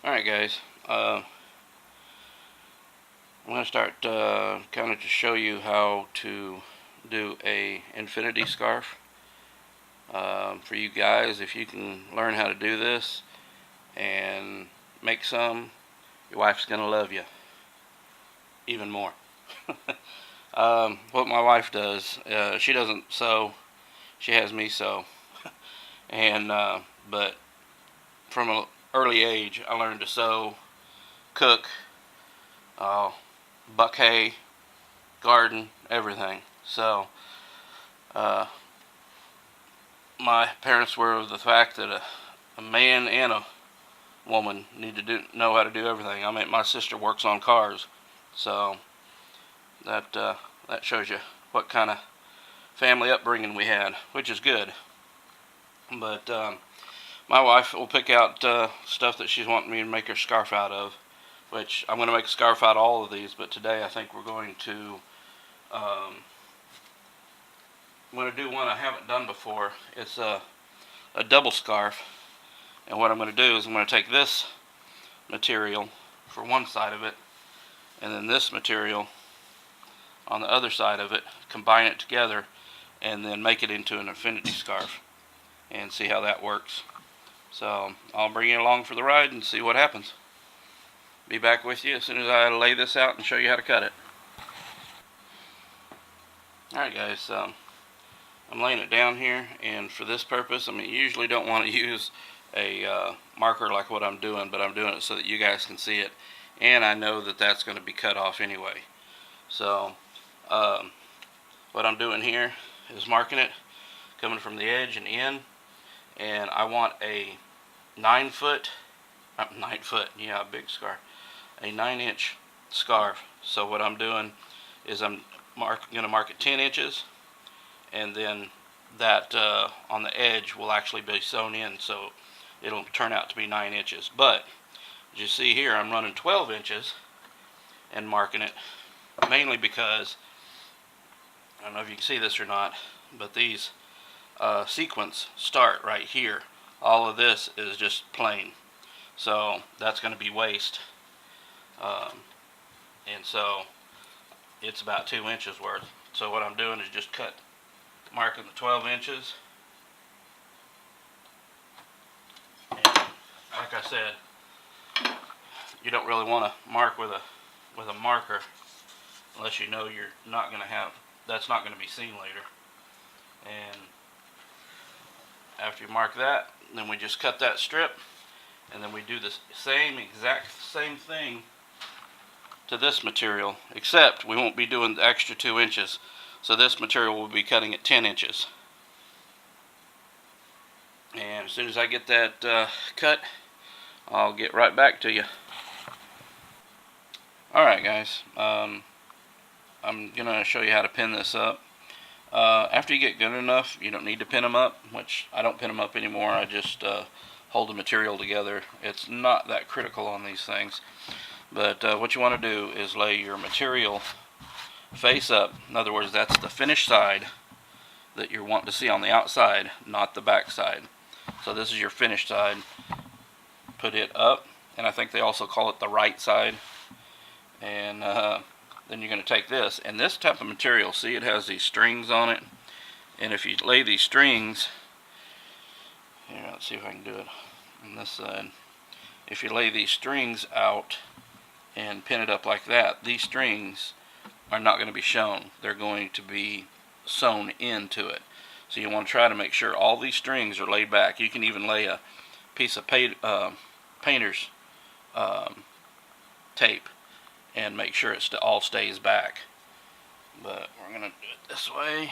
Alright guys, I'm going to start kind of to show you how to do a infinity scarf. For you guys, if you can learn how to do this and make some, your wife's going to love you even more. What my wife does, she doesn't sew, she has me sew. And but from an early age I learned to sew, cook, buck hay, garden, everything. So my parents were of the fact that a man and a woman need to know how to do everything. I mean, my sister works on cars, so that shows you what kind of family upbringing we had, which is good. But my wife will pick out stuff that she's wanting me to make her scarf out of, which I'm going to make a scarf out of all of these, but today I think we're going to I'm going to do one I haven't done before. It's a double scarf, and what I'm going to do is I'm going to take this material for one side of it and then this material on the other side of it, combine it together, and then make it into an infinity scarf and see how that works. So I'll bring you along for the ride and see what happens. Be back with you as soon as I lay this out and show you how to cut it. Alright guys, I'm laying it down here, and for this purpose, I mean, you usually don't want to use a marker like what I'm doing, but I'm doing it so that you guys can see it, and I know that that's going to be cut off anyway. So what I'm doing here is marking it coming from the edge and in, and I want a 9 foot, yeah, big scarf, a 9-inch scarf. So what I'm doing is I'm going to mark it 10 inches, and then that on the edge will actually be sewn in, so it'll turn out to be 9 inches. But as you see here, I'm running 12 inches and marking it, mainly because, I don't know if you can see this or not, but these sequins start right here. All of this is just plain, so that's going to be waste, and so it's about 2 inches worth. So what I'm doing is just marking the 12 inches, and like I said, you don't really want to mark with a marker unless you know you're not going to have, that's not going to be seen later. And after you mark that, then we just cut that strip, and then we do the exact same thing to this material, except we won't be doing the extra 2 inches. So this material will be cutting at 10 inches. And as soon as I get that cut, I'll get right back to you. Alright guys, I'm going to show you how to pin this up. After you get good enough, you don't need to pin them up, which I don't pin them up anymore. I just hold the material together. It's not that critical on these things. But what you want to do is lay your material face up. In other words, that's the finished side that you're wanting to see on the outside, not the back side. So this is your finished side. Put it up, and I think they also call it the right side. And then you're going to take this, and this type of material, see, it has these strings on it, and if you lay these strings here, let's see if I can do it on this side. If you lay these strings out and pin it up like that, these strings are not going to be shown. They're going to be sewn into it. So you want to try to make sure all these strings are laid back. You can even lay a piece of painter's tape and make sure it all stays back. But we're going to do it this way.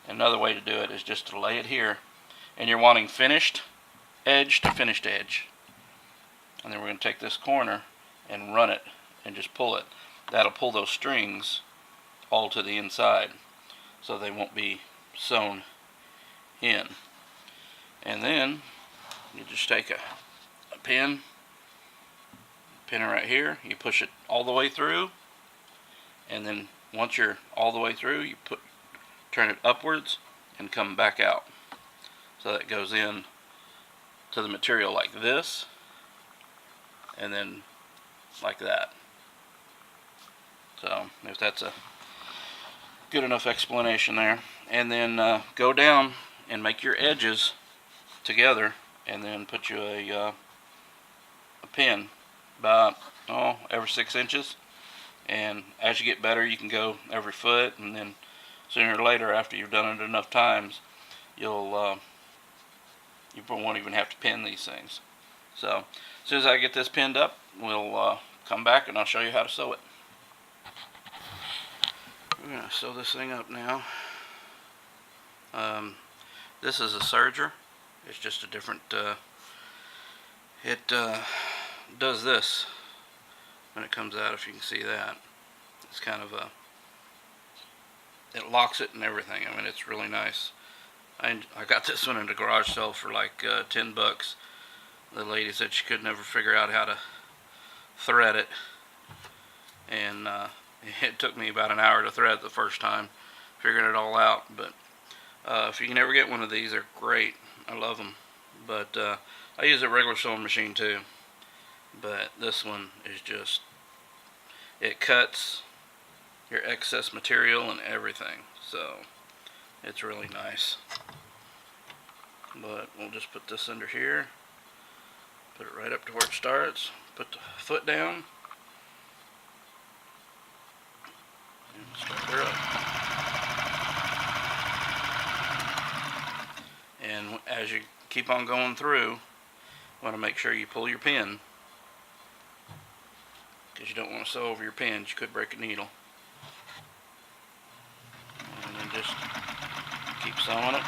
Another way to do it is just to lay it here, and you're wanting finished edge to finished edge. And then we're going to take this corner and run it and just pull it. That'll pull those strings all to the inside, so they won't be sewn in. And then you just take a pin it right here, you push it all the way through, and then once you're all the way through, you turn it upwards and come back out. So that goes in to the material like this, and then like that. So if that's a good enough explanation there. And then go down and make your edges together, and then put you a pin about every 6 inches. And as you get better, you can go every foot, and then sooner or later, after you've done it enough times, you won't even have to pin these things. So as soon as I get this pinned up, we'll come back and I'll show you how to sew it. We're going to sew this thing up now. This is a serger. It's just a different, it does this when it comes out, if you can see that. It's kind of it locks it and everything. I mean, it's really nice. I got this one in the garage sale for like $10. The lady said she could never figure out how to thread it, and it took me about an hour to thread the first time, figuring it all out. But if you can ever get one of these, they're great. I love them. But I use a regular sewing machine too. But this one is just, it cuts your excess material and everything. So it's really nice. But we'll just put this under here. Put it right up to where it starts. Put the foot down. And start her up. And as you keep on going through, you want to make sure you pull your pin, because you don't want to sew over your pins. You could break a needle. And then just keep sewing it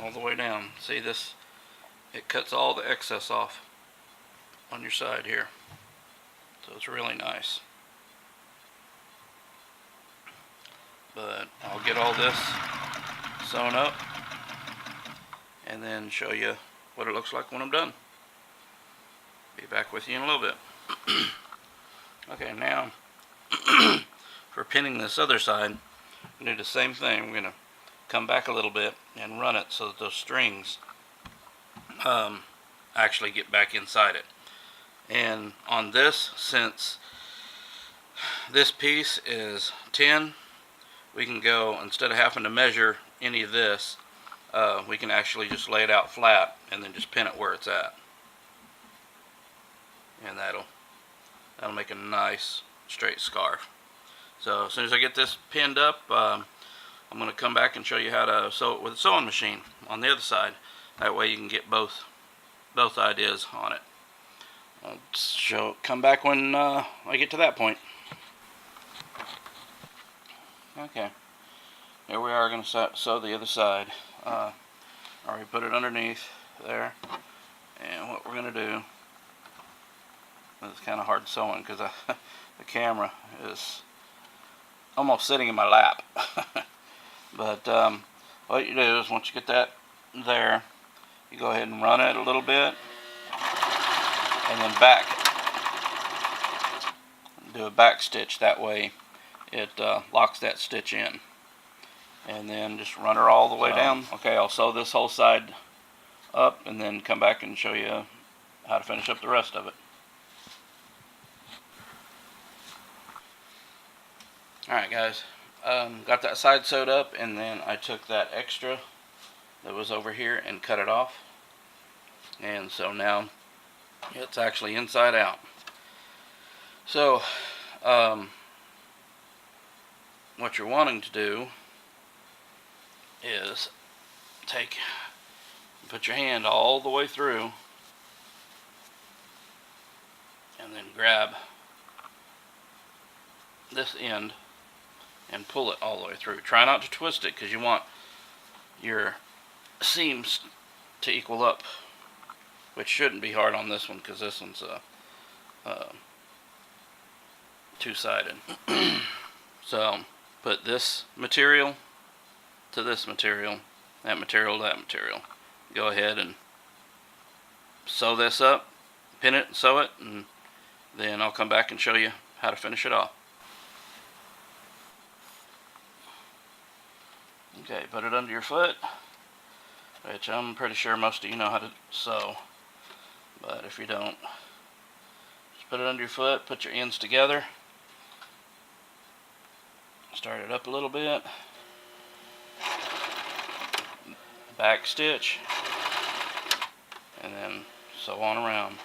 all the way down. See this? It cuts all the excess off on your side here. So it's really nice. But I'll get all this sewn up and then show you what it looks like when I'm done. Be back with you in a little bit. Okay, now for pinning this other side, we do the same thing. We're going to come back a little bit and run it so that those strings actually get back inside it. And on this, since this piece is 10, we can go, instead of having to measure any of this, we can actually just lay it out flat and then just pin it where it's at. And that'll make a nice straight scarf. So as soon as I get this pinned up, I'm going to come back and show you how to sew it with a sewing machine on the other side. That way you can get both ideas on it. I'll come back when I get to that point. Okay, here we are going to sew the other side. Already put it underneath there, and what we're going to do, it's kind of hard sewing because the camera is almost sitting in my lap. But what you do is, once you get that there, you go ahead and run it a little bit, and then back it. Do a back stitch. That way it locks that stitch in. And then just run her all the way down. Okay, I'll sew this whole side up and then come back and show you how to finish up the rest of it. Alright guys, got that side sewed up, and then I took that extra that was over here and cut it off. And so now it's actually inside out. So what you're wanting to do is put your hand all the way through and then grab this end and pull it all the way through. Try not to twist it, because you want your seams to equal up, which shouldn't be hard on this one because this one's two-sided. So put this material to this material, that material to that material. Go ahead and sew this up, pin it and sew it, and then I'll come back and show you how to finish it off. Okay, put it under your foot, which I'm pretty sure most of you know how to sew. But if you don't, just put it under your foot, put your ends together, start it up a little bit, back stitch, and then sew on around.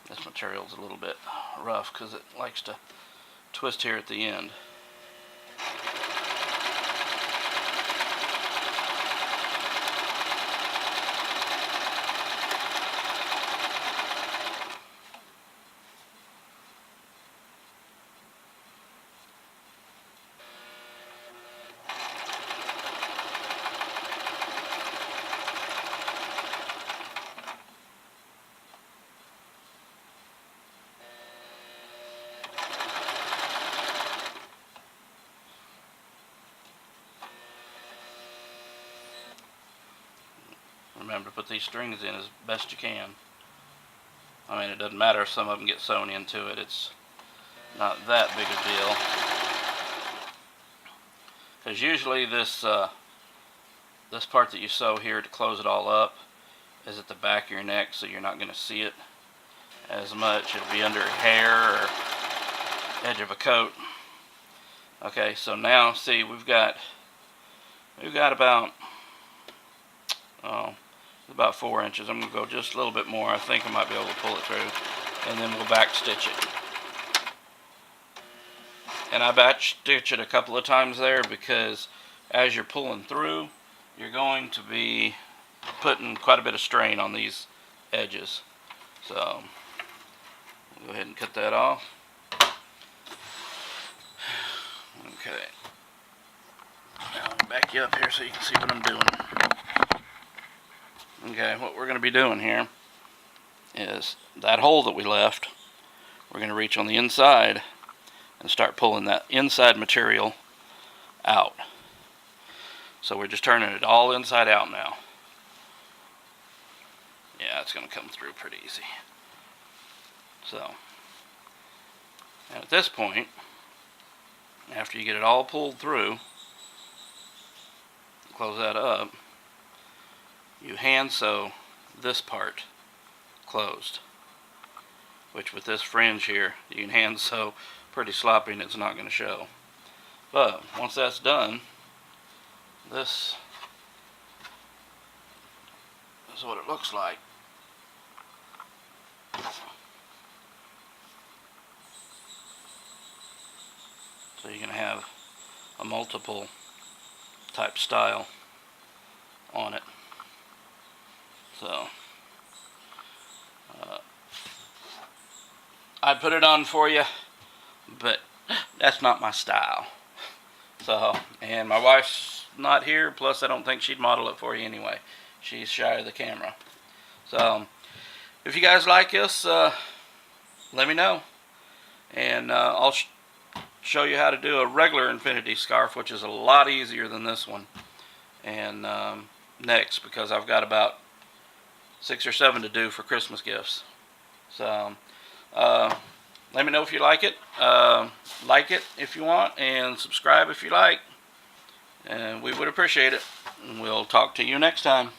This material is a little bit rough because it likes to twist here at the end. Remember to put these strings in as best you can. I mean, it doesn't matter if some of them get sewn into it. It's not that big a deal. Because usually this this part that you sew here to close it all up is at the back of your neck, so you're not going to see it as much. It'll be under a hair or edge of a coat. Okay, so now see we've got about 4 inches. I'm going to go just a little bit more. I think I might be able to pull it through, and then we'll back stitch it. And I back stitch it a couple of times there because as you're pulling through, you're going to be putting quite a bit of strain on these edges. So we'll go ahead and cut that off. Okay. Now I'll back you up here so you can see what I'm doing. Okay, what we're going to be doing here is that hole that we left, we're going to reach on the inside and start pulling that inside material out. So we're just turning it all inside out now. Yeah, it's going to come through pretty easy. So, and at this point, after you get it all pulled through, close that up, you hand sew this part closed, which with this fringe here you can hand sew pretty sloppy and it's not going to show. But once that's done, this is what it looks like. So you're going to have a multiple type style on it. So I'd put it on for you, but that's not my style. So, and my wife's not here, plus I don't think she'd model it for you anyway. She's shy of the camera. So if you guys like this, let me know, and I'll show you how to do a regular infinity scarf, which is a lot easier than this one, and next, because I've got about 6 or 7 to do for Christmas gifts. So let me know if you like it. Like it if you want, and subscribe if you like, and we would appreciate it. And we'll talk to you next time.